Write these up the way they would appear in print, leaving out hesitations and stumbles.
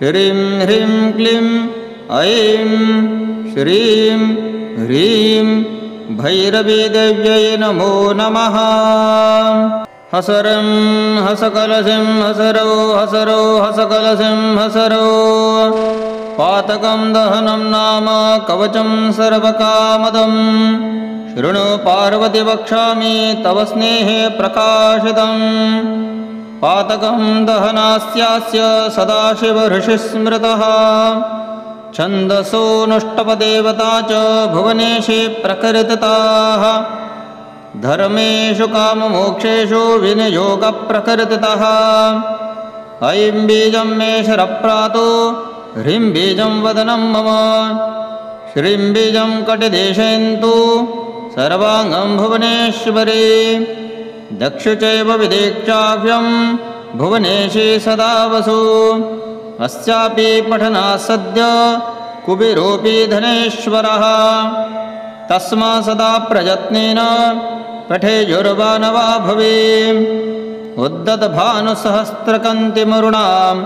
श्रीं ह्रीं क्लीं ऐं श्रीं ह्रीं भैरवीदेव्यै नमो नमः। हसरं हसकलशं हसरौ हसरौ हसकलशं हसरौ पातकं दहनं नाम कवचं सर्वकामदं शृणु पार्वती वक्ष्यामि तव स्नेहे प्रकाशितम्। पातकं दहनास्यास्य सदाशिवऋषिस्मृतः छन्दसोऽनुष्टपदेवता च भुवनेशे प्रकृतिताः धर्मेषु काममोक्षेषु विनियोगप्रकृतितः। ऐं बीजं मे शरप्रातो ह्रीं बीजं वदनं मम श्रीं बीजं कटिदेशेन्तु सर्वाङ्गं भुवनेश्वरी दक्षु चैव विदेक्षाभ्यं भुवनेशे सदा वसु। अस्यापि पठनात् सद्य कुबेरोऽपि धनेश्वरः तस्मात् सदा प्रयत्नेन पठेयुर्वानवा भवे। उद्दतभानुसहस्रकन्तिमरुणां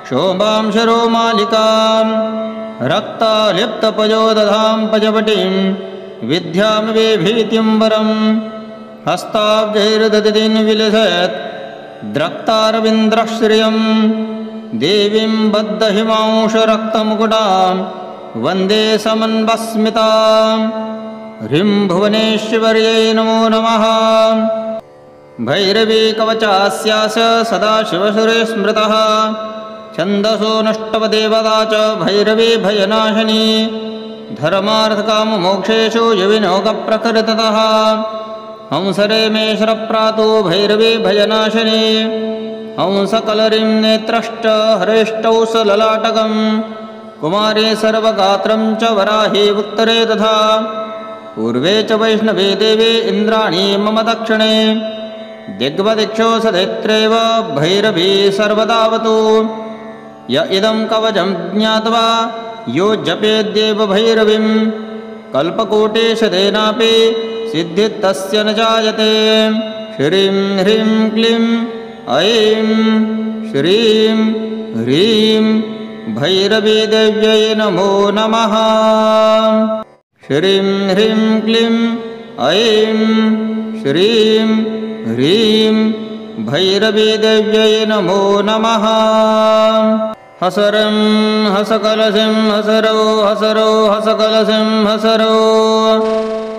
शोभां शरोमालिकां रक्तालिप्तपयोदधां पजवटीं विद्यां वेभीतिं वरम् हस्ताब्जैर्दधितिं विलसत् द्रक्तारविन्द्रश्रियं देवीं बद्धहिमांशरक्तमुकुटां वन्दे समन्वस्मिताम्। ह्रीं भुवनेश्वर्यै नमो नमः। भैरवी कवचास्यास सदाशिवसुरे स्मृतः छन्दसोऽनुष्टपदेवता च भैरवी भयनाशिनी धर्मार्थकाममोक्षेषु विनियोगप्रकृतितः। हंसरे मे शरप्रातो भैरवी भयनाशिनी हंसकलरीं नेत्रश्च हरेष्टौ ललाटकं कुमारे सर्वगात्रं च वराहे उत्तरे तथा पूर्वे च वैष्णवे देवे इन्द्राणी मम दक्षिणे दिग्वदिक्षो सदैत्रेव भैरवी सर्वदावतु। य इदं कवचं ज्ञात्वा यो जपेद्देव भैरवीं कल्पकोटिशतेनापि सिद्धिस्तस्य न जायते। श्रीं ह्रीं क्लीं ऐं श्रीं ह्रीं भैरवीदेव्यै नमो नमः। श्रीं ह्रीं क्लीं ऐं श्रीं ह्रीं भैरवीदेव्यै नमो नमः। हसरं हसकलशं हसरौ हसरौ हसकलशं हसरौ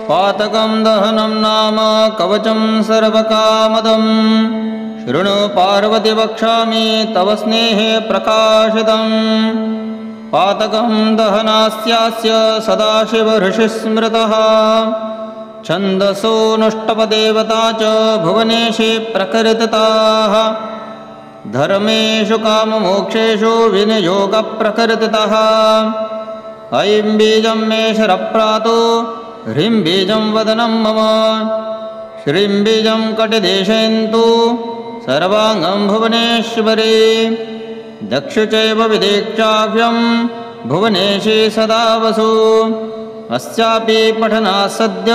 पातकं दहनं नाम कवचं सर्वकामदं शृणु पार्वती वक्ष्यामि तव स्नेहे प्रकाशितम्। पातकं दहनास्यास्य सदाशिवऋषिस्मृतः छन्दसोऽनुष्टपदेवता च भुवनेशे प्रकृतिताः धर्मेषु काममोक्षेषु विनियोगप्रकृतितः। ऐं बीजं मे शरप्रातो ह्रीं बीजं वदनं मम श्रीं बीजं कटिदेशेन्तु सर्वाङ्गं भुवनेश्वरी दक्षु चैव विदेक्षाभ्यं भुवनेशे सदा वसु। अस्यापि पठनात् सद्य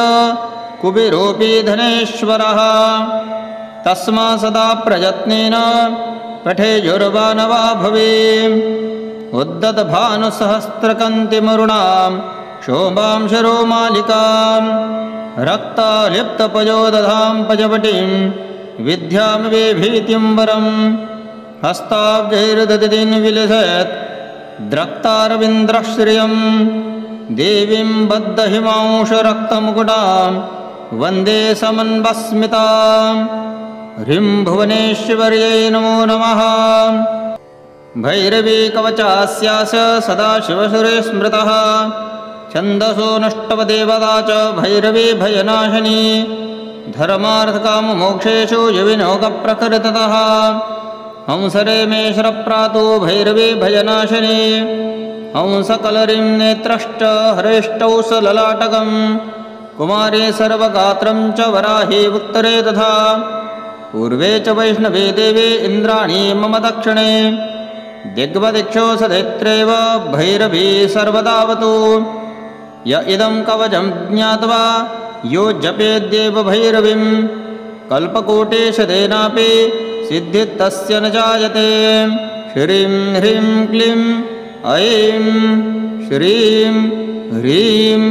कुबेरोऽपि धनेश्वरः तस्मात् सदा प्रयत्नेन पठेयुर्वानवा भवे। उद्दतभानुसहस्रकन्तिमरुणां शोभां शरोमालिकां रक्तालिप्तपयोदधां पजवटीं विद्यां वेभीतिं वरम् हस्ताब्जैर्दधितिं विलसत् द्रक्तारविन्द्रश्रियं देवीं बद्धहिमांशरक्तमुकुटां वन्दे समन्वस्मिताम्। ह्रीं भुवनेश्वर्यै नमो नमः। भैरवी कवचास्यास सदाशिवसुरे स्मृतः छन्दसोऽनुष्टपदेवता च भैरवी भयनाशिनी धर्मार्थकाममोक्षेषु विनियोगप्रकृतितः। हंसरे मे शरप्रातो भैरवी भयनाशिनी हंसकलरीं नेत्रश्च हरेष्टौ ललाटकं कुमारे सर्वगात्रं च वराहे उत्तरे तथा पूर्वे च वैष्णवे देवे इन्द्राणी मम दक्षिणे दिग्वदिक्षो सदैत्रेव भैरवी सर्वदावतु। य इदं कवचं ज्ञात्वा यो जपेद्देव भैरवीं कल्पकोटिशतेनापि सिद्धिस्तस्य न जायते। श्रीं ह्रीं क्लीं ऐं श्रीं ह्रीं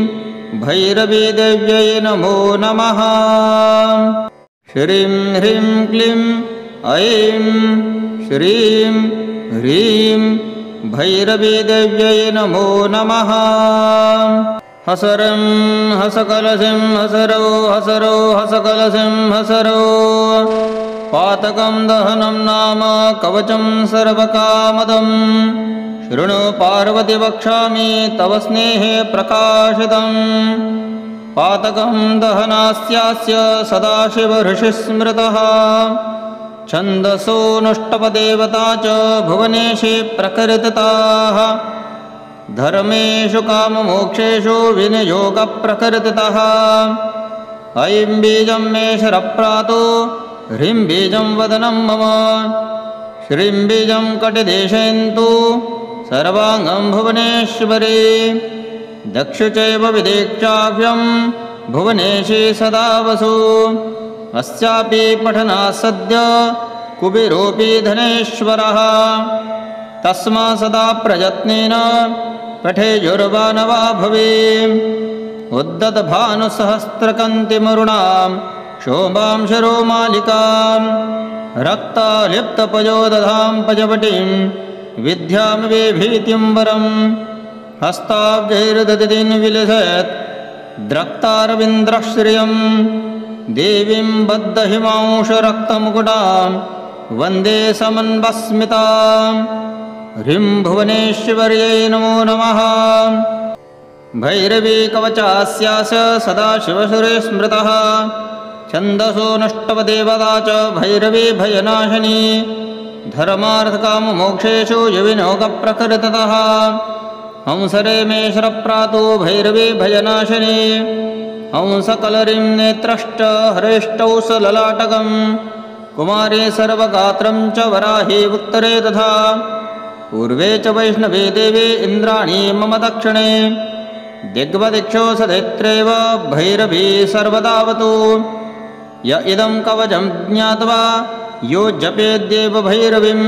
भैरवीदेव्यै नमो नमः। श्रीं ह्रीं क्लीं ऐं श्रीं ह्रीं भैरवीदेव्यै नमो नमः। हसरं हसकलशं हसरौ हसरौ हसकलशं हसरौ पातकं दहनं नाम कवचं सर्वकामदं शृणु पार्वती वक्ष्यामि तव स्नेहे प्रकाशितम्। पातकं दहनास्यास्य सदाशिवऋषिस्मृतः छन्दसो नुष्टपदेवता च भुवनेशे प्रकृतिताः धर्मेषु काममोक्षेषु विनियोगप्रकृतितः। ऐं बीजं मे शरप्रातो ह्रीं बीजं वदनं मम श्रीं बीजं कटिदेशेन्तु सर्वाङ्गं भुवनेश्वरी दक्ष चैव विदेक्षाभ्यं भुवनेशे सदा वसु। अस्यापि पठनात् सद्य कुबेरोऽपि धनेश्वरः तस्मा सदा प्रयत्नेन पठेयुर्वानवा भवे। उद्दतभानुसहस्रकन्तिमरुणां शोभां शरोमालिकां रक्तालिप्तपयोदधां पजवटीं विद्यां वेभीतिम्बरम् हस्ताब्जैर्दधिं विलसत् द्रक्तारविन्द्रश्रियं देवीं बद्धहिमांशरक्तमुकुटां वन्दे समन्वस्मितां। ह्रीं भुवनेश्वर्यै नमो नमः। भैरवी कवचास्यास सदाशिवसुरे स्मृतः छन्दसो नष्टवदेवता च भैरवी भयनाशिनी धर्मार्थकाममोक्षेषु युविनोगप्रकृतितः। हंसरे मे शरप्रातो भैरवी भयनाशिनी हंसकलरीं नेत्रश्च हरेष्टौ सललाटकं कुमारे सर्वगात्रं च वराहे उत्तरे तथा पूर्वे च वैष्णवे देवे इन्द्राणी मम दक्षिणे दिग्वदिक्षो सदैत्रेव भैरवी सर्वदावतु। य इदं कवचं ज्ञात्वा यो जपेद्देव भैरवीं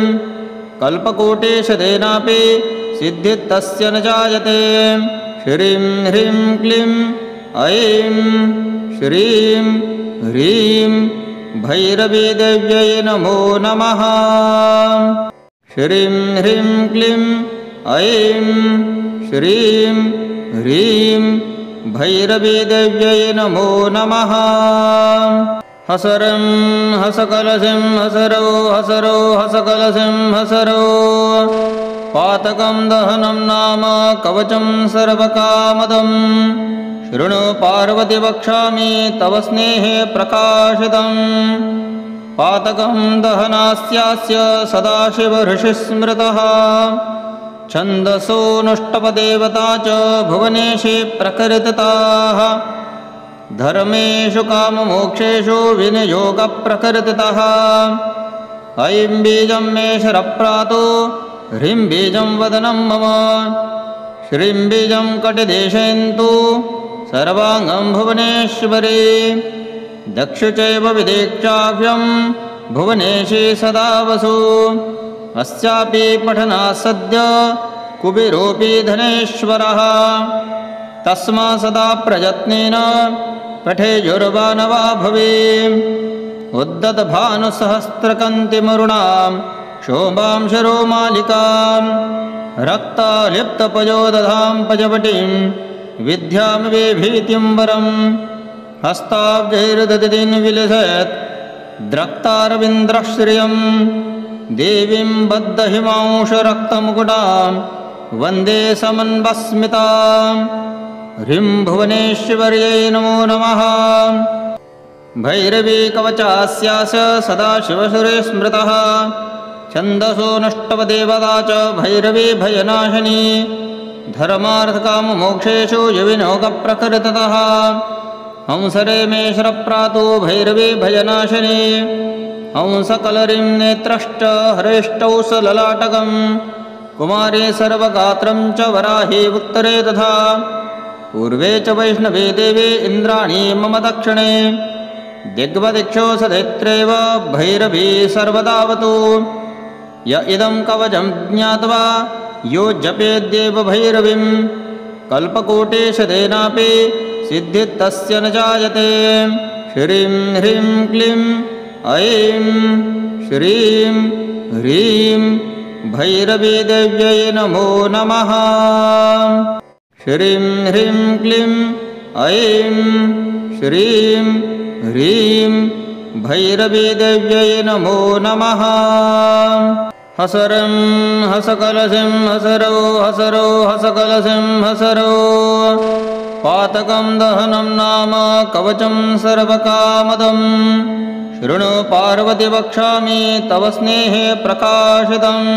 कल्पकोटिशतेनापि सिद्धिस्तस्य न जायते। श्रीं ह्रीं क्लीं ऐं श्रीं ह्रीं भैरवीदेव्यै नमो नमः। श्रीं ह्रीं क्लीं ऐं श्रीं ह्रीं भैरवीदेव्यै नमो नमः। हसरं हसकलशं हसरौ हसरौ हसकलशं हसरौ पातकं दहनं नाम कवचं सर्वकामदं शृणु पार्वती वक्ष्यामि तव स्नेहे प्रकाशितम्। पातकं दहनास्यास्य सदाशिवऋषिस्मृतः छन्दसो नुष्टपदेवता च भुवनेशे प्रकृतिताः धर्मेषु काममोक्षेषु विनियोगप्रकृतितः। ऐं बीजं मे शरप्रातो ह्रीं बीजं वदनं मम श्रीं बीजं कटिदेशेन्तु सर्वाङ्गं भुवनेश्वरी दक्ष चैव विदेक्षाभ्यं भुवनेशे सदा वसु। अस्यापि पठनात् सद्य कुबेरोऽपि धनेश्वरः तस्मा सदा प्रयत्नेन पठेयुर्वानवा भवे। उद्दतभानुसहस्रकन्तिमरुणां शोभां शरोमालिकां रक्तालिप्तपयोदधां पजवटीं विद्यां वेभीतिम्बरम् हस्ताब्जैर्दधिं विलसत् द्रक्तारविन्द्रश्रियं देवीं बद्धहिमांशरक्तमुकुटां वन्दे समन्वस्मितां। ह्रीं भुवनेश्वर्यै नमो नमः। भैरवी कवचास्यास सदाशिवसुरे स्मृतः छन्दसो नष्टवदेवता च भैरवी भयनाशिनी धर्मार्थकाममोक्षेषु युविनोगप्रकृतितः। हंसरे मे शरप्रातो भैरवी भयनाशिनी हंसकलरीं नेत्रश्च हरेष्टौ सललाटकं कुमारे सर्वगात्रं च वराहे उत्तरे तथा पूर्वे च वैष्णवे देवे इन्द्राणी मम दक्षिणे दिग्वदिक्षो सदैत्रेव भैरवी सर्वदावतु। य इदं कवचं ज्ञात्वा यो जपेद्देव भैरवीं कल्पकोटिशतेनापि सिद्धिस्तस्य न जायते। श्रीं ह्रीं क्लीं ऐं श्रीं ह्रीं भैरवी देव्यै नमो नमः। श्रीं ह्रीं क्लीं ऐं श्रीं ह्रीं भैरवी देव्यै नमो नमः। हसरं हसकलशं हसरौ हसरौ हसकलशं हसरौ पातकं दहनं नाम कवचं सर्वकामदं। शृणु पार्वती वक्ष्यामि तव स्नेहे प्रकाशितम्।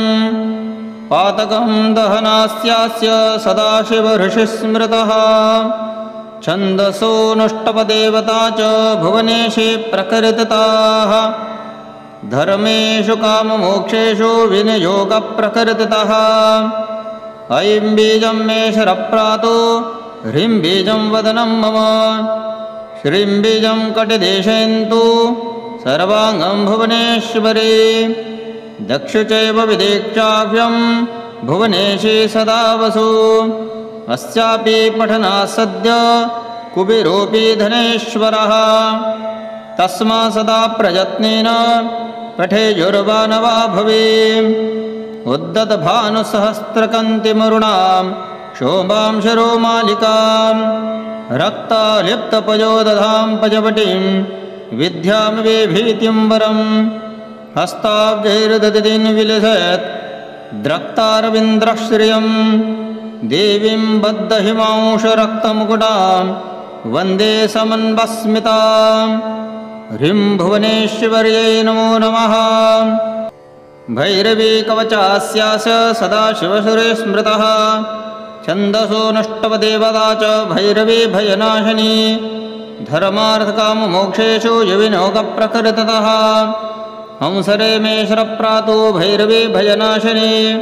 पातकं दहनास्यास्य सदाशिवऋषिस्मृतः छन्दसोऽनुष्टपदेवता च भुवनेशे प्रकृतिताः। धर्मेषु काममोक्षेषु विनियोगप्रकृतितः। ऐं बीजं मे शरप्रातो ह्रीं बीजं वदनं मम। श्रीं बीजं कटिदेशयन्तु सर्वाङ्गं भुवनेश्वरी। दक्षु चैव विदेक्षाभ्यं भुवनेशे सदा वसु। अस्यापि पठनात् सद्य कुबेरोऽपि धनेश्वरः। तस्मात् सदा प्रयत्नेन पठेयुर्वानवा भवे। उद्दतभानुसहस्रकन्तिमरुणां शोभां शरोमालिकां रक्तालिप्तपयोदधां पजवटीं विद्यां वेभीतिं वरम्। हस्ताब्जैर्दधितिं विलसत् द्रक्तारविन्द्रश्रियं देवीं बद्धहिमांशरक्तमुकुटां वन्दे समन्वस्मितां। ह्रीं भुवनेश्वर्यै नमो नमः। भैरवी कवचास्यास सदाशिवसुरे स्मृतः छन्दसोऽनुष्टपदेवता च भैरवी भयनाशिनी। धर्मार्थकाममोक्षेषु युविनोगप्रकृतितः हंसरे मे शरप्रातो भैरवी भयनाशिनी।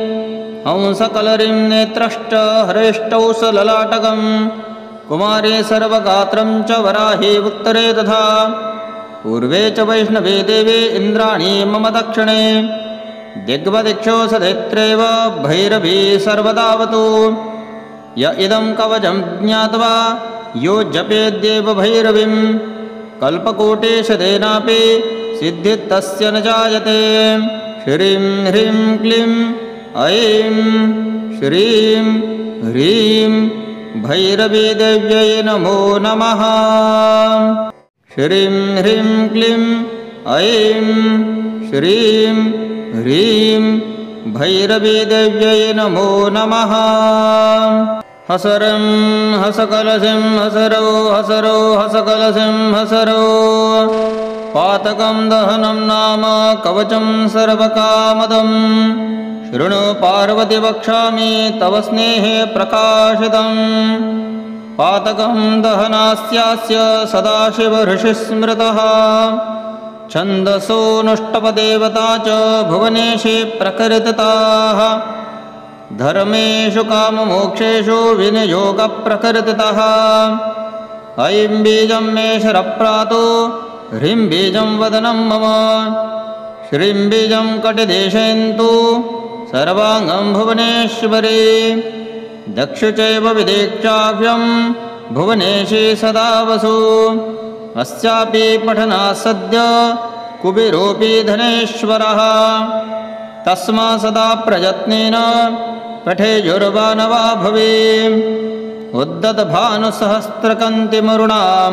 हंसकलरीं नेत्रश्च हरेष्टौ सललाटकं कुमारे सर्वगात्रं च वराहे उत्तरे तथा। पूर्वे च वैष्णवे देवे इन्द्राणी मम दक्षिणे। दिग्वदिक्षो सदैत्रेव भैरवी सर्वदावतु। य इदं कवचं ज्ञात्वा यो जपेद्देव भैरवीं कल्पकोटिशतेनापि सिद्धिस्तस्य न जायते। श्रीं ह्रीं क्लीं ऐं श्रीं ह्रीं भैरवी देव्यै नमो नमः। श्रीं ह्रीं क्लीं ऐं श्रीं ह्रीं भैरवी देव्यै नमो नमः। हसरं हसकलशं हसरौ हसरौ हसकलशं हसरौ पातकं दहनं नाम कवचं सर्वकामदं। शृणु पार्वती वक्ष्यामि तव स्नेहे प्रकाशितम्। पातकं दहनास्यास्य सदाशिवऋषिस्मृतः छन्दसोऽनुष्टपदेवता च भुवनेशे प्रकृतिताः। धर्मेषु काममोक्षेषु विनियोगप्रकृतितः। ऐं बीजं मे शरप्रातो ह्रीं बीजं वदनं मम। श्रीं बीजं कटिदेशयन्तु सर्वाङ्गं भुवनेश्वरी। दक्षु चैव विदेक्षाभ्यं भुवनेशे सदा वसु। अस्यापि पठनात् सद्य कुबेरोऽपि धनेश्वरः। तस्मात् सदा प्रयत्नेन पठेयुर्वानवा भवे। उद्दतभानुसहस्रकन्तिमरुणां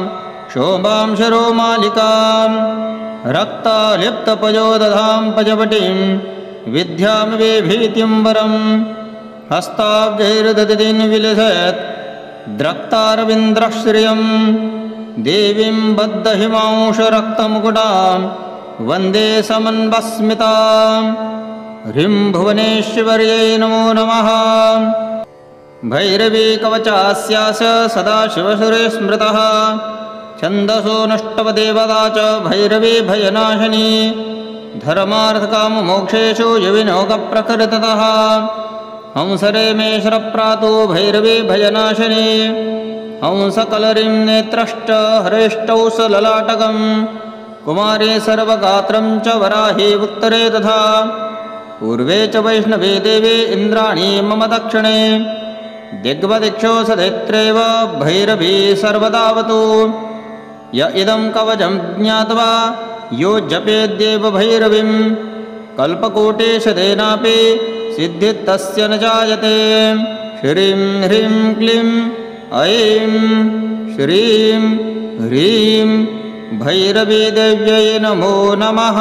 शोभां शरोमालिकां रक्तालिप्तपयोदधां पजवटीं विद्यां वेभीतिं वरम्। हस्ताब्जैर्दधितिं विलसत् द्रक्तारविन्द्रश्रियं देवीं बद्धहिमांशरक्तमुकुटां वन्दे समन्वस्मितां। ह्रीं भुवनेश्वर्यै नमो नमः। भैरवी कवचास्यास सदाशिवसुरे स्मृतः छन्दसोऽनुष्टपदेवता च भैरवी भयनाशिनी। धर्मार्थकाममोक्षेषु युविनोगप्रकृतितः हंसरे मे शरप्रातो भैरवी भयनाशिनी। हंसकलरीं नेत्रश्च हरेष्टौ सललाटकं कुमारे सर्वगात्रं च वराहे उत्तरे तथा। पूर्वे च वैष्णवे देवे इन्द्राणी मम दक्षिणे दिग्वदिक्षो सदैत्रेव भैरवी सर्वदावतु य इदं कवचं ज्ञात्वा यो जपेद्देव भैरवीं कल्पकोटिशतेनापि सिद्धिस्तस्य न जायते श्रीं ह्रीं क्लीं ऐं श्रीं ह्रीं भैरवी देव्यै नमो नमः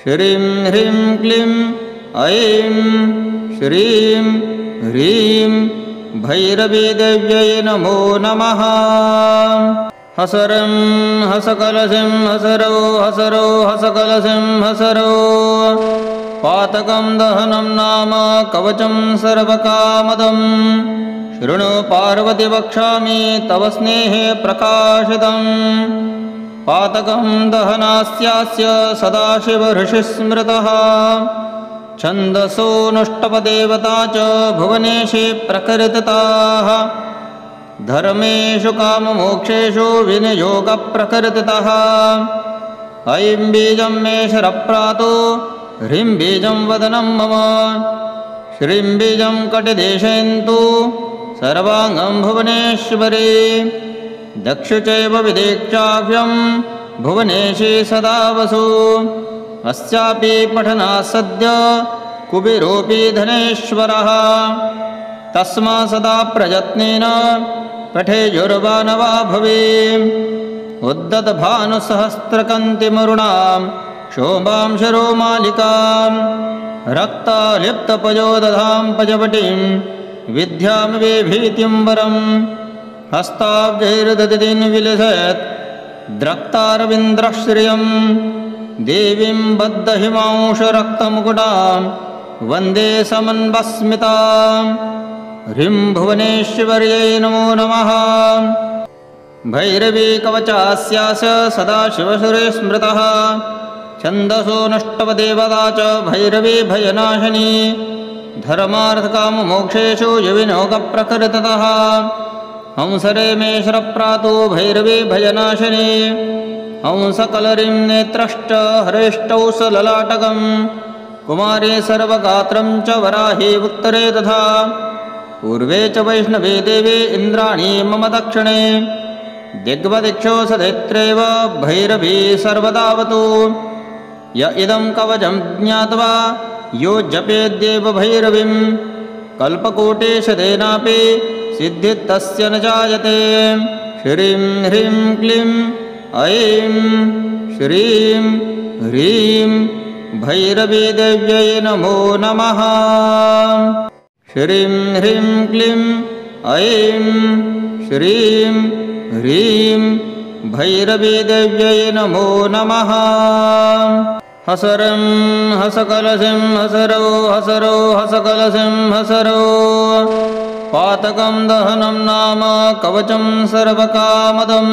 श्रीं ह्रीं क्लीं ऐं श्रीं ह्रीं भैरवी देव्यै नमो नमः हसरं हसकलशं हसरौ हसरौ हसकलशं हसरौ पातकं दहनं नाम कवचं सर्वकामदं शृणु पार्वती वक्ष्यामि तव स्नेहे प्रकाशितम् पातकं दहनास्यास्य सदाशिवऋषिस्मृतः छन्दसोऽनुष्टपदेवता च भुवनेशे प्रकृतिताः धर्मेषु काममोक्षेषु विनियोगप्रकृतितः ऐं बीजं मे शरप्रातो ह्रीं बीजं वदनं मम श्रीं बीजं कटिदेशयन्तु सर्वाङ्गं भुवनेश्वरी दक्ष चैव विदेक्षाभ्यं भुवनेशे सदा वसु अस्यापि पठनात् सद्य कुबेरोऽपि धनेश्वरः तस्मा सदा प्रयत्नेन पठेयुर्वानवा भवे उद्दतभानुसहस्रकन्तिमरुणां शोभां शरोमालिकां रक्तालिप्तपयोदधां पजवटीं विद्यां वेभीतिं वरं हस्ताब्जैर्दधिं विलसत् द्रक्तारविन्द्रश्रियं देवीं बद्धहिमांशरक्तमुकुटां वन्दे समन्वस्मितां ह्रीं भुवनेश्वर्यै नमो नमः भैरवी कवचास्यास सदाशिवसुरे स्मृतः छन्दसो नष्टवदेवता च भैरवी भयनाशिनी धर्मार्थकाममोक्षेषु युविनोगप्रकृततः हंसरे मे शरप्रातो भैरवी भयनाशिनी हंसकलरीं नेत्रश्च हरेष्टौ सललाटकं कुमारी सर्वगात्रं च वराही उत्तरे तथा पूर्वे च वैष्णवे देवे इन्द्राणी मम दक्षिणे दिग्वदिक्षो सदैत्रेव भैरवी सर्वदावतु य इदं कवचं ज्ञात्वा यो जपेद्देव भैरवीं कल्पकोटिशतेनापि सिद्धिस्तस्य न जायते श्रीं ह्रीं क्लीं ऐं श्रीं ह्रीं भैरवी देव्यै नमो नमः श्रीं ह्रीं क्लीं ऐं श्रीं ह्रीं भैरवी देव्यै नमो नमः हसरं हसकलशं हसरौ हसरौ हसकलशं हसरौ पातकं दहनं नाम कवचं सर्वकामदं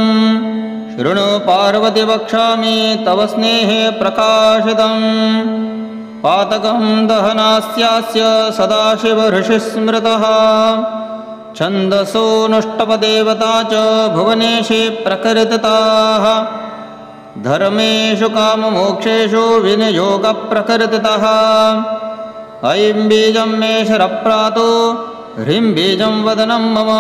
शृणु पार्वती वक्ष्यामि तव स्नेहे प्रकाशितम् पातकं दहनास्यास्य सदाशिवऋषिस्मृतः छन्दसोऽनुष्टपदेवता च भुवनेशे प्रकृतिताः धर्मेषु काममोक्षेषु विनियोगप्रकृतितः ऐं बीजं मे शरप्रातो ह्रीं बीजं वदनं मम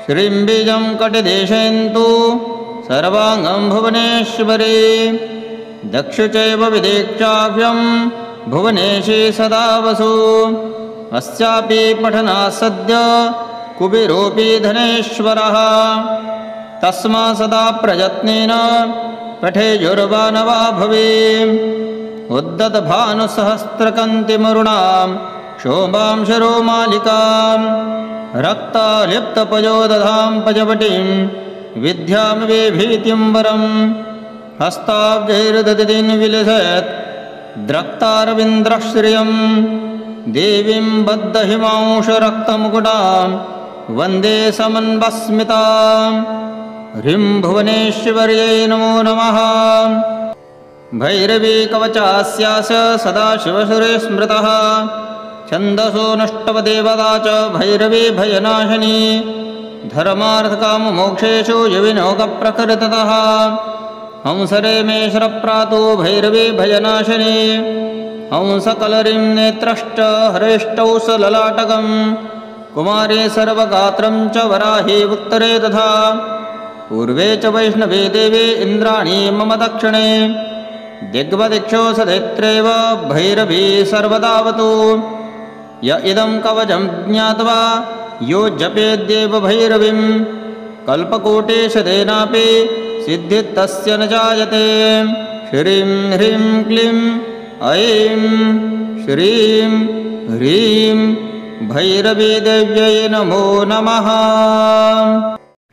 श्रीं बीजं कटिदेशयन्तु सर्वाङ्गं भुवनेश्वरी दक्ष चैव विदेक्षाभ्यं भुवनेशे सदा वसु अस्यापि पठनात् सद्य कुबेरोऽपि धनेश्वरः तस्मा सदा प्रयत्नेन पठेयुर्वानवा भवे उद्दतभानुसहस्रकन्तिमरुणां शोभां शरोमालिकां रक्तालिप्तपयोदधां पजवटीं विद्यां वेभीतिं वरं हस्ताब्जैर्दधिं विलसत् द्रक्तारविन्द्रश्रियं देवीं बद्धहिमांशरक्तमुकुटां वन्दे समन्वस्मितां ह्रीं भुवनेश्वर्यै नमो नमः भैरवी कवचास्यास सदाशिवसुरे स्मृतः छन्दसो नष्टवदेवता च भैरवी भयनाशिनी धर्मार्थकाममोक्षेषु युविनोगप्रकृततः हंसरे मे शरप्रातो भैरवी भयनाशिनी हंसकलरिं नेत्रश्च हरेष्टौ सललाटकं कुमारे सर्वगात्रं च वराहे उत्तरे तथा पूर्वे च वैष्णवे देवे इन्द्राणी मम दक्षिणे दिग्वदिक्षो सदैत्रेव भैरवी सर्वदावतु य इदं कवचं ज्ञात्वा यो जपेद्देव भैरवीं कल्पकोटिशतेनापि सिद्धिस्तस्य न जायते। श्रीं ह्रीं क्लीं ऐं श्रीं ह्रीं भैरवी देव्यै नमो नमः।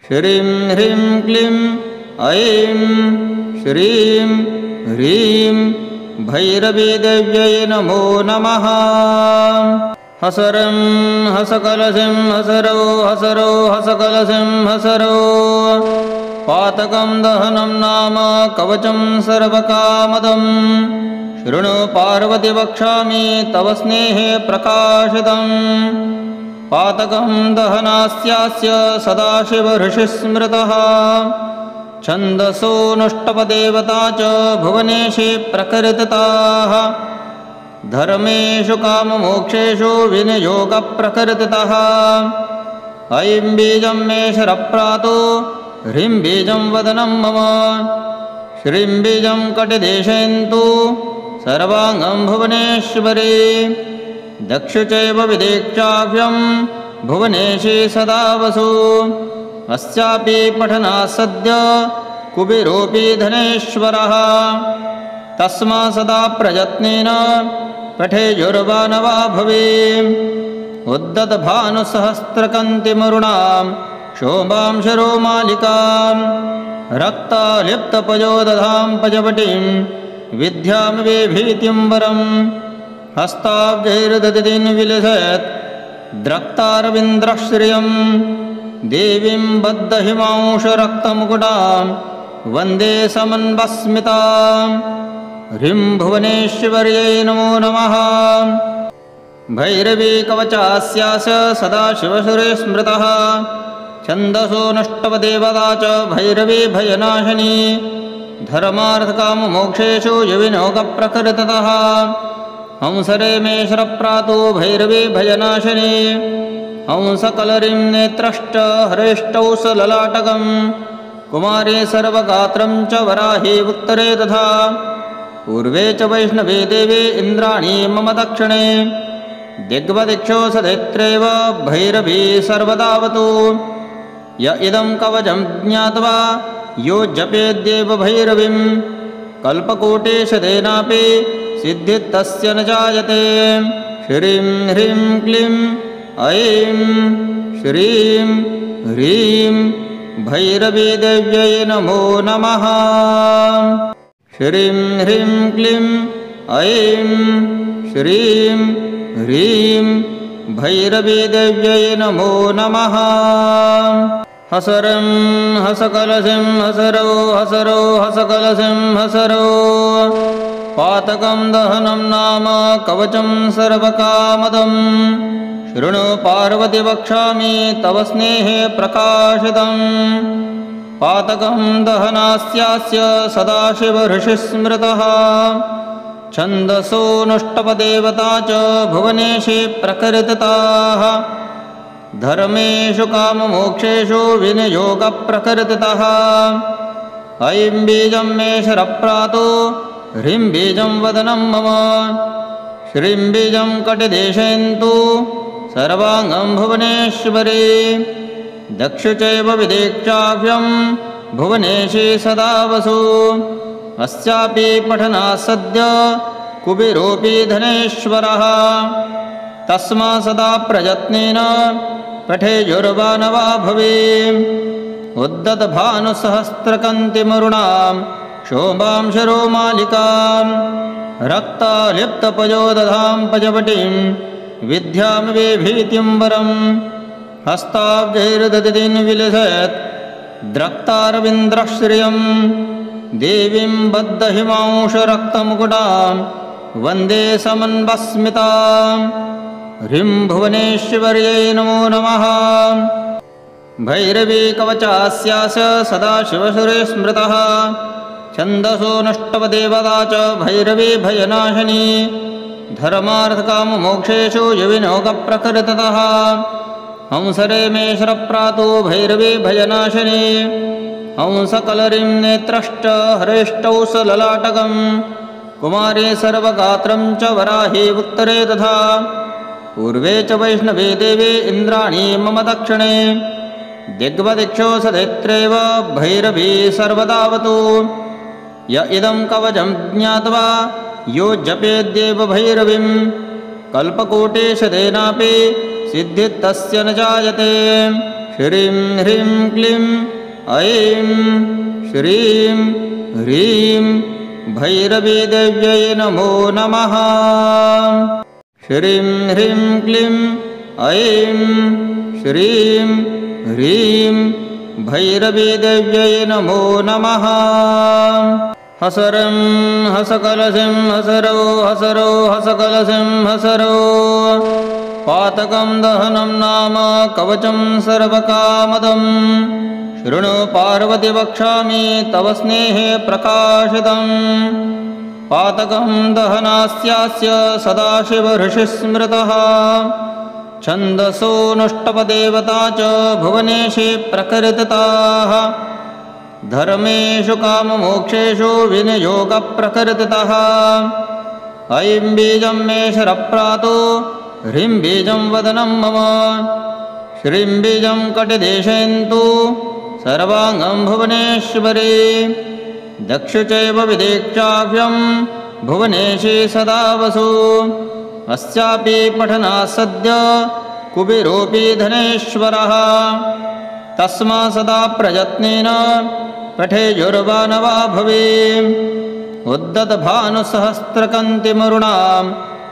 श्रीं ह्रीं क्लीं ऐं श्रीं ह्रीं भैरवी देव्यै नमो नमः। हसरं हसकलशं हसरौ हसरौ हसकलशं हसरौ पातकं दहनं नाम कवचं सर्वकामदं शृणु पार्वती वक्ष्यामि तव स्नेहे प्रकाशितं पातकं दहनास्यास्य सदाशिवऋषिस्मृतः छन्दसो नुष्टपदेवता च भुवनेशे प्रकृतिताः धर्मेषु काममोक्षेषु विनियोगप्रकृतितः ऐं बीजं मे शरप्रातो ह्रीं बीजं वदनं मम श्रीं बीजं कटिदेशयन्तु सर्वाङ्गं भुवनेश्वरी दक्ष चैव विदेक्षाभ्यं भुवनेशे सदा वसु अस्यापि पठनात् सद्य कुबेरोऽपि धनेश्वरः तस्मा सदा प्रयत्नेन पठेयुर्वानवा भवे उद्दतभानुसहस्रकन्तिमरुणां शोभां शरोमालिकां रक्तालिप्तपयोदधां पजवटीं विद्यां वेभीतिं वरं हस्ताब्जैर्ददितिं विलसत् द्रक्तारविन्द्रश्रियं देवीं बद्धहिमांशरक्तमुकुटां वन्दे समन्वस्मितां ह्रीं भुवनेश्वर्यै नमो नमः। भैरवी कवचास्यास सदाशिवसुरे स्मृतः छन्दसो नष्टवदेवता च भैरवी भयनाशिनी धर्मार्थकाममोक्षेषु युविनोगप्रकृतितः हंसरे मे शरप्रातो भैरवी भयनाशिनी हंसकलरिं नेत्रश्च हरेष्टौ सललाटकं कुमारे सर्वगात्रं च वराहे उत्तरे तथा पूर्वे च वैष्णवे देवे इन्द्राणी मम दक्षिणे दिग्वदिक्षो सदैत्रेव भैरवी सर्वदावतु य इदं कवचं ज्ञात्वा यो जपेद्देव भैरवीं कल्पकोटिशतेनापि सिद्धिस्तस्य न जायते। श्रीं ह्रीं क्लीं ऐं श्रीं ह्रीं भैरवी देव्यै नमो नमः। श्रीं ह्रीं क्लीं ऐं श्रीं ह्रीं भैरवी देव्यै नमो नमः। हसरं हसकलशं हसरौ हसरौ हसकलशं हसरौ पातकं दहनं नाम कवचं सर्वकामदं शृणु पार्वती वक्ष्यामि तव स्नेहे प्रकाशितं पातकं दहनास्यास्य सदाशिवऋषिस्मृतः छन्दसो नुष्टपदेवता च भुवनेशे प्रकृतिताः धर्मेषु काममोक्षेषु विनियोगप्रकृतितः ऐं बीजं मे शरप्रातो ह्रीं बीजं वदनं मम श्रीं बीजं कटिदेशयन्तु सर्वाङ्गं भुवनेश्वरी दक्ष चैव विदेक्षाभ्यं भुवनेशे सदा वसु अस्यापि पठनात् सद्य कुबेरोऽपि धनेश्वरः तस्मा सदा प्रयत्नेन पठेयुर्वानवा भवे उद्दतभानुसहस्रकन्तिमरुणां शोभां शरोमालिकां रक्तालिप्तपयोदधां पजवटीं विद्यां वेभीतिं वरं हस्ताब्जैर्ददितिं विलसत् द्रक्तारविन्द्रश्रियं देवीं बद्धहिमांशरक्तमुकुटां वन्दे समन्वस्मितां ह्रीं भुवनेश्वर्यै नमो नमः। भैरवी कवचास्यास सदाशिवसुरे स्मृतः छन्दसो नष्टवदेवता च भैरवी भयनाशिनी धर्मार्थकाममोक्षेषु यविनोगप्रकृततः हंसरेमेश्वरप्रातो भैरवी भयनाशिनी हंसकलरीं नेत्रश्च हरेष्टौ सललाटकं कुमारी सर्वगात्रं च वराही उत्तरे तथा पूर्वे च वैष्णवी देवी इन्द्राणी मम दक्षिणे दिग्वदिक्षो सदैत्रेव भैरवी सर्वदावतु य इदं कवचं ज्ञात्वा यो जपेद्देव भैरवीं कल्पकोटिशतेनापि सिद्धिस्तस्य न जायते। श्रीं ह्रीं क्लीं ऐं श्रीं ह्रीं भैरवी देव्यै नमो नमः। श्रीं ह्रीं क्लीं ऐं श्रीं ह्रीं भैरवी देव्यै नमो नमः। हसरं हसकलशं हसरौ हसरौ हसकलशं हसरौ पातकं दहनं नाम कवचं सर्वकामदं शृणु पार्वती वक्ष्यामि तव स्नेहे प्रकाशितं पातकं दहनास्यास्य सदाशिवऋषिस्मृतः छन्दसो नुष्टपदेवता च भुवनेशे प्रकृतिताः धर्मेषु काममोक्षेषु विनियोगप्रकृतितः ऐं बीजं मे शरप्रातो ह्रीं बीजं वदनं मम श्रीं बीजं कटिदेशयन्तु सर्वाङ्गं भुवनेश्वरी दक्षु चैव विदीक्षाभ्यं भुवनेशे सदा वसु अस्यापि पठनात् सद्य कुबेरोऽपि धनेश्वरः तस्मा सदा प्रयत्नेन पठेयुर्वानवा भवे उद्दतभानुसहस्रकन्तिमरुणां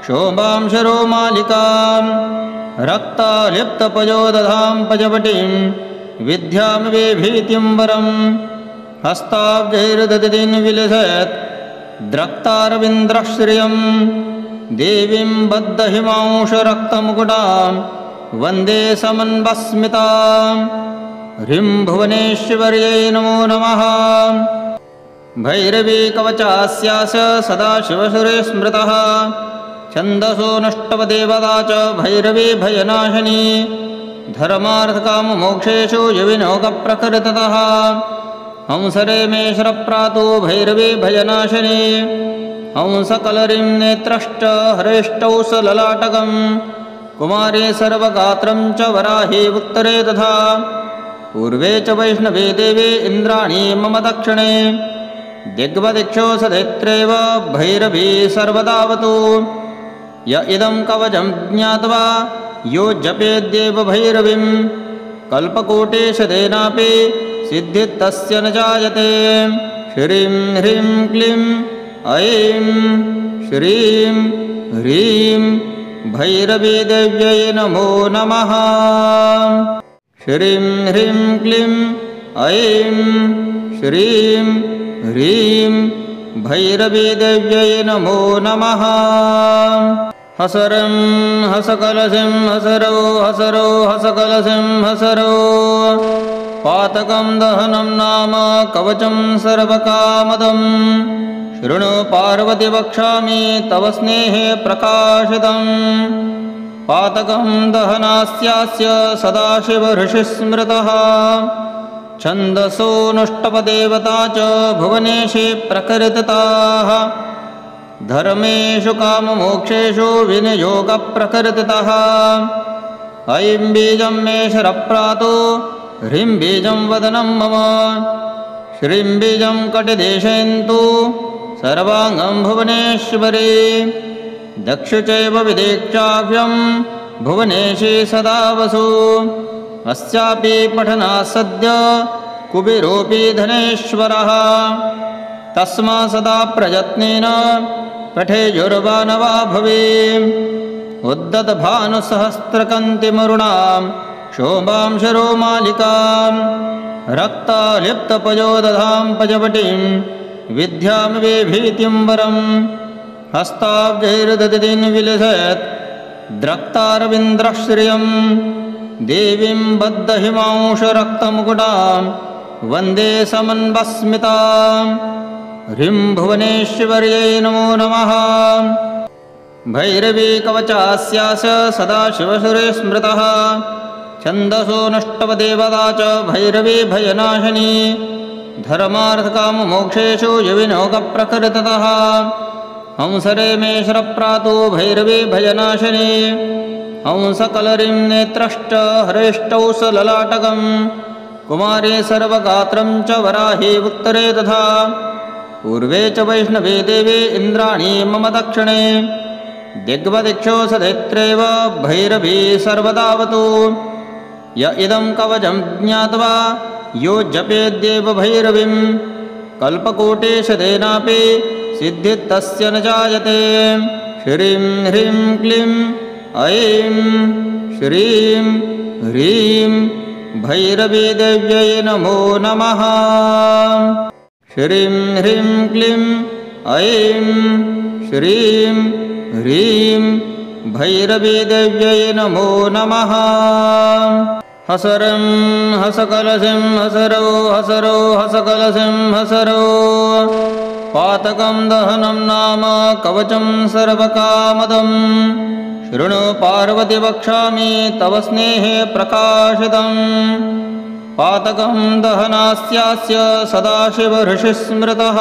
शोभां शरोमालिकां रक्तालिप्तपयोदधां पजवटीं विद्यां वेभीतिं वरं हस्ताब्जैर्ददितीं विलसत् द्रक्तारविन्द्रश्रियं देवीं बद्धहिमांशरक्तमुकुटां वन्दे समन्वस्मितां ह्रीं भुवनेश्वर्यै नमो नमः। भैरवी कवचास्यास सदाशिवसुरे स्मृतः छन्दसो नष्टवदेवता च भैरवी भयनाशिनी धर्मार्थकाममोक्षेषु यविनोगप्रकृततः हंसरेमेश्वरप्रातो भैरवी भयनाशिनी हंसकलरीं नेत्रश्च हरेष्टौ सललाटकं कुमारी सर्वगात्रं च वराही उत्तरे तथा पूर्वे च वैष्णवी देवी इन्द्राणी मम दक्षिणे दिग्वदिक्षो सदैत्रेव भैरवी सर्वदावतु य इदं कवचं ज्ञात्वा यो जपेद्देव भैरवीं कल्पकोटिशतेनापि सिद्धिस्तस्य न जायते। श्रीं ह्रीं क्लीं ऐं श्रीं ह्रीं भैरवी देव्यै नमो नमः। श्रीं ह्रीं क्लीं ऐं श्रीं ह्रीं भैरवी देव्यै नमो नमः। हसरं हसकलशं हसरौ हसरौ हसकलशं हसरौ पातकं दहनं नाम कवचं सर्वकामदं शृणु पार्वती वक्ष्यामि तव स्नेहे प्रकाशितं पातकं दहनास्यास्य सदाशिवऋषिस्मृतः छन्दसो नुष्टपदेवता च भुवनेशे प्रकृतिताः धर्मेषु काममोक्षेषु विनियोगप्रकृतितः ऐं बीजं मे शरप्रातो ह्रीं बीजं वदनं मम श्रीं बीजं कटिदेशयन्तु सर्वाङ्गं भुवनेश्वरी दक्षु चैव विदीक्षाभ्यं भुवनेशे सदा वसु अस्यापि पठनात् सद्य कुबेरोऽपि धनेश्वरः तस्मा सदा प्रयत्नेन पठेयुर्वानवा भवे उद्दतभानुसहस्रकन्तिमरुणां शोभां शरोमालिकां रक्तालिप्तपयोदधां पजवटीं विद्यां वेभीतिं वरं हस्ताब्जैर्ददितीं विलसत् द्रक्तारविन्द्रश्रियं देवीं बद्धहिमांशरक्तमुकुटां वन्दे समन्वस्मितां ह्रीं भुवनेश्वर्यै नमो नमः। भैरवी कवचास्यास सदाशिवसुरे स्मृतः छन्दसो नष्टवदेवता च भैरवी भयनाशिनी धर्मार्थकाममोक्षेषु युविनोगप्रकृततः हंसरेमेश्वरप्रातो भैरवी भयनाशिनी हंसकलरीं नेत्रश्च हरेष्टौ सललाटकम् कुमारी सर्वगात्रं च वराही उत्तरे तथा पूर्वे च वैष्णवी देवी इन्द्राणी मम दक्षिणे दिग्वदिक्षो सदैत्रेव भैरवी सर्वदावतु य इदं कवचं ज्ञात्वा यो जपेद्देव भैरवीं कल्पकोटिशतेनापि सिद्धिस्तस्य न जायते। श्रीं ह्रीं क्लीं ऐं श्रीं ह्रीं भैरवी देव्यै नमो नमः। श्रीं ह्रीं क्लीं ऐं श्रीं ह्रीं भैरवी देव्यै नमो नमः। हसरं हसकलशं हसरौ हसरौ हसकलशं हसरौ पातकं दहनं नाम कवचं सर्वकामदम् शृणु पार्वती वक्ष्यामि तव स्नेहे प्रकाशितम् पातकं दहनास्यास्य सदाशिवऋषिस्मृतः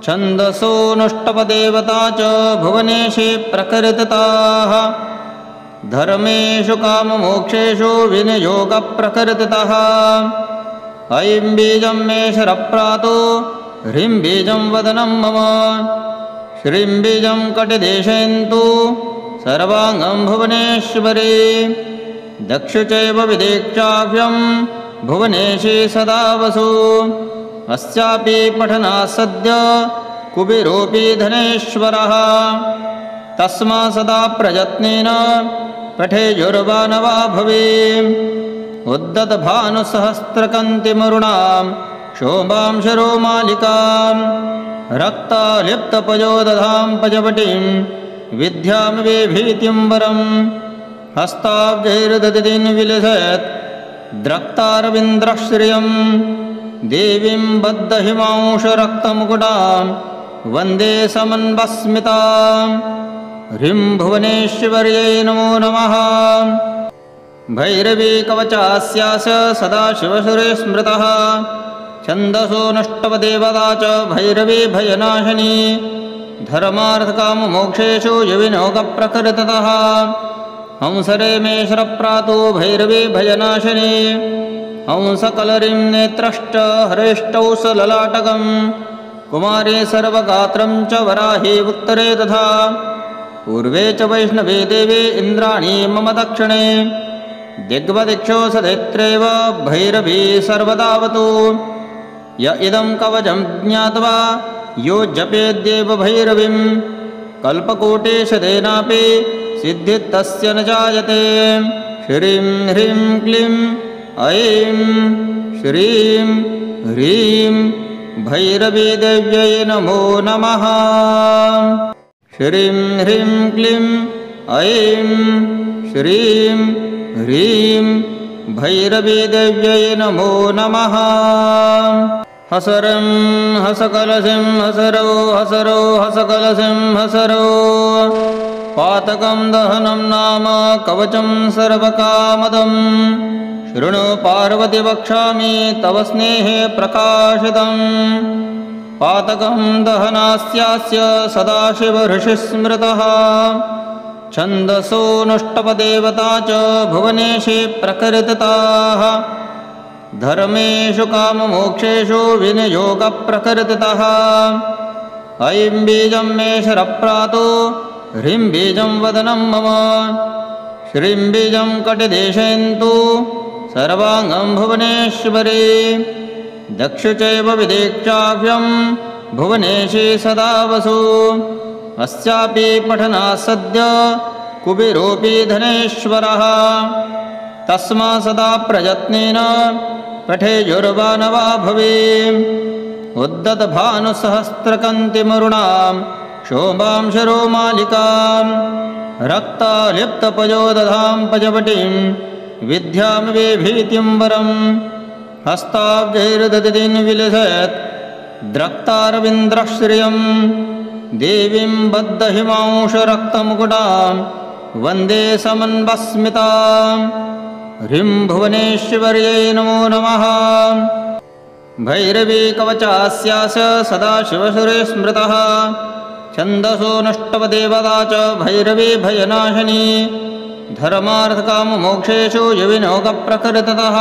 छन्दसो नुष्टपदेवता च भुवनेशे प्रकृतिताः धर्मेषु काममोक्षेषु विनियोगप्रकृतितः ऐं बीजं मे शरप्रातो ह्रीं बीजं वदनं मम श्रीं बीजं कटिदेशयन्तु सर्वाङ्गं भुवनेश्वरी दक्षु चैव विदीक्षाभ्यं भुवनेशे सदा वसु अस्यापि पठनात् सद्य कुबेरोऽपि धनेश्वरः तस्मा सदा प्रयत्नेन पठेयुर्वानवा भवे उद्दतभानुसहस्रकन्तिमरुणां शोभां शरोमालिकां रक्तालिप्तपयोदधां पजवटीं विद्यां वेभीतिं वरम् हस्ताब्जैर्ददितीन् विलसत् द्रक्तारविन्द्रश्रियं देवीं बद्धहिमांशरक्तमुकुटां वन्दे समन्वस्मितां ह्रीं भुवनेश्वर्यै नमो नमः। भैरवी कवचास्यास सदाशिवसुरे स्मृतः छन्दसो नष्टवदेवता च भैरवी भयनाशिनी धर्मार्थकाममोक्षेषु युविनोगप्रकृततः हंसरेमेश्वरप्रातो भैरवी भयनाशिनी हंसकलरीं नेत्रश्च हरेष्टौ सललाटकम् कुमारी सर्वगात्रं च वराही उत्तरे तथा पूर्वे च वैष्णवी देवी इन्द्राणी मम दक्षिणे दिग्वदिक्षो सदैत्रेव भैरवी सर्वदावतु य इदं कवचं ज्ञात्वा यो जपेद्देव भैरवीं कल्पकोटिशतेनापि सिद्धिस्तस्य न जायते। श्रीं ह्रीं क्लीं ऐं श्रीं ह्रीं भैरवी देव्यै नमो नमः। श्रीं ह्रीं क्लीं ऐं श्रीं ह्रीं भैरवी देव्यै नमो नमः। हसरं हसकलशं हसरौ हसरौ हसकलशं हसरौ पातकं दहनं नाम कवचं सर्वकामदम् शृणु पार्वती वक्ष्यामि तव स्नेहे प्रकाशितम् पातकं दहनास्यास्य सदाशिवऋषिस्मृतः छन्दसो नुष्टपदेवता च भुवनेशे प्रकृतिताः धर्मेषु काममोक्षेषु विनियोगप्रकृतितः ऐं बीजं मे शरप्रातो ह्रीं बीजं वदनं मम श्रीं बीजं कटिदेशयन्तु सर्वाङ्गं भुवनेश्वरी दक्षु चैव विदीक्षाभ्यं भुवनेशे सदा वसु अस्यापि पठनात् सद्य कुबेरोऽपि धनेश्वरः तस्मा सदा प्रयत्नेन पठेयुर्वानवा भवे उद्दतभानुसहस्रकन्तिमरुणां शोभां शरोमालिकां रक्तालिप्तपयोदधां पजवटीं विद्यां वेभीतिं वरम् हस्ताब्जैर्ददितीन् विलसत् द्रक्तारविन्द्रश्रियं देवीं बद्धहिमांशरक्तमुकुटां वन्दे समन्वस्मितां। ह्रीं भुवनेश्वर्यै नमो नमः। भैरवी कवचास्यास सदाशिवसुरे स्मृतः। छन्दसो नष्टवदेवता च भैरवी भयनाशिनी। धर्मार्थकाममोक्षेषु यविनोगप्रकृततः।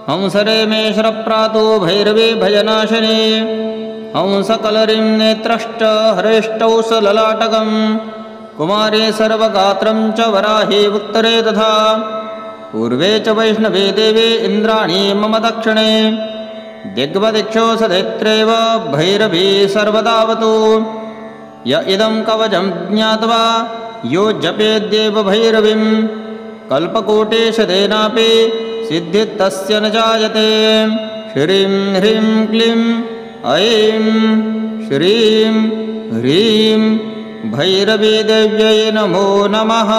हंसरेमेश्वरप्रातो भैरवी भयनाशिनी। हंसकलरीं नेत्रश्च हरेष्टौ सललाटकम्। कुमारी सर्वगात्रं च वराही उत्तरे तथा। पूर्वे च वैष्णवी देवी इन्द्राणी मम दक्षिणे। दिग्वदिक्षो सदैत्रेव भैरवी सर्वदावतु। य इदं कवचं ज्ञात्वा यो जपेद्देव भैरवीं कल्पकोटिशतेनापि सिद्धिस्तस्य न जायते। श्रीं ह्रीं क्लीं ऐं श्रीं ह्रीं भैरवी देव्यै नमो नमः।